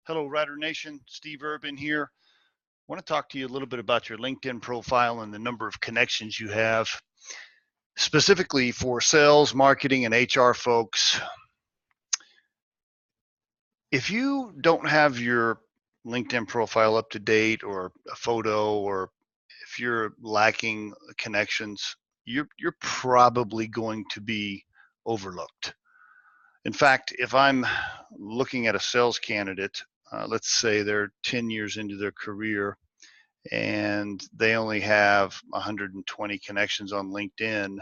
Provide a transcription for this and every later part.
Hello, Rider Nation. Steve Urban here. I want to talk to you a little bit about your LinkedIn profile and the number of connections you have, specifically for sales, marketing, and HR folks. If you don't have your LinkedIn profile up to date, or a photo, or if you're lacking connections, you're probably going to be overlooked. In fact, if I'm looking at a sales candidate, let's say they're 10 years into their career and they only have 120 connections on LinkedIn,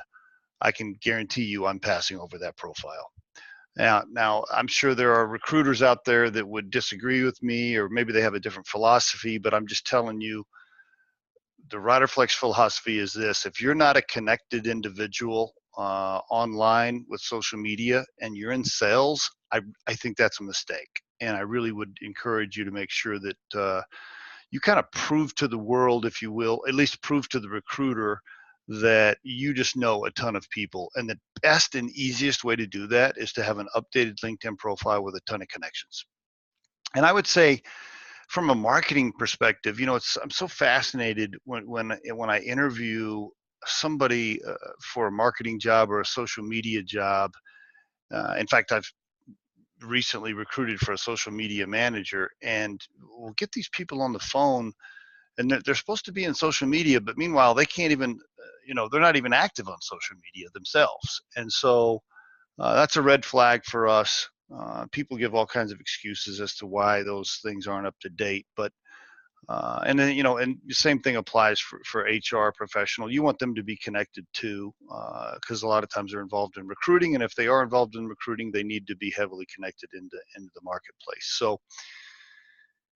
I can guarantee you I'm passing over that profile. Now, I'm sure there are recruiters out there that would disagree with me, or maybe they have a different philosophy, but I'm just telling you, the Riderflex philosophy is this: if you're not a connected individual online with social media and you're in sales, I think that's a mistake. And I really would encourage you to make sure that you kind of prove to the world, if you will, at least prove to the recruiter that you just know a ton of people. And the best and easiest way to do that is to have an updated LinkedIn profile with a ton of connections. And I would say, from a marketing perspective, I'm so fascinated when I interview somebody for a marketing job or a social media job. In fact, I've recently recruited for a social media manager, and we'll get these people on the phone, and they're supposed to be in social media, but meanwhile they can't even, they're not even active on social media themselves. And so that's a red flag for us. People give all kinds of excuses as to why those things aren't up to date, but and then, and the same thing applies for HR professional. You want them to be connected too, because a lot of times they're involved in recruiting, and if they are involved in recruiting, they need to be heavily connected into the marketplace. So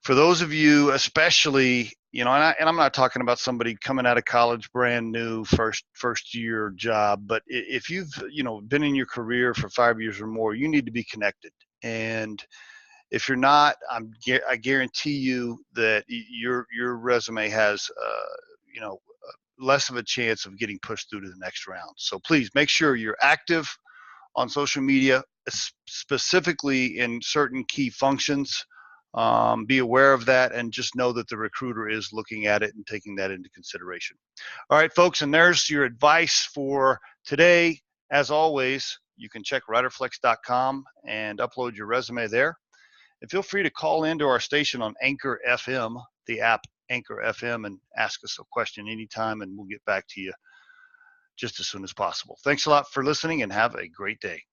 for those of you, especially, and I'm not talking about somebody coming out of college brand new, first year job, but if you've been in your career for 5 years or more, you need to be connected. And if you're not, I guarantee you that your resume has less of a chance of getting pushed through to the next round. So please make sure you're active on social media, specifically in certain key functions. Be aware of that, and just know that the recruiter is looking at it and taking that into consideration. All right, folks, and there's your advice for today. As always, you can check riderflex.com and upload your resume there. And feel free to call into our station on Anchor FM, the app Anchor FM, and ask us a question anytime, and we'll get back to you just as soon as possible. Thanks a lot for listening, and have a great day.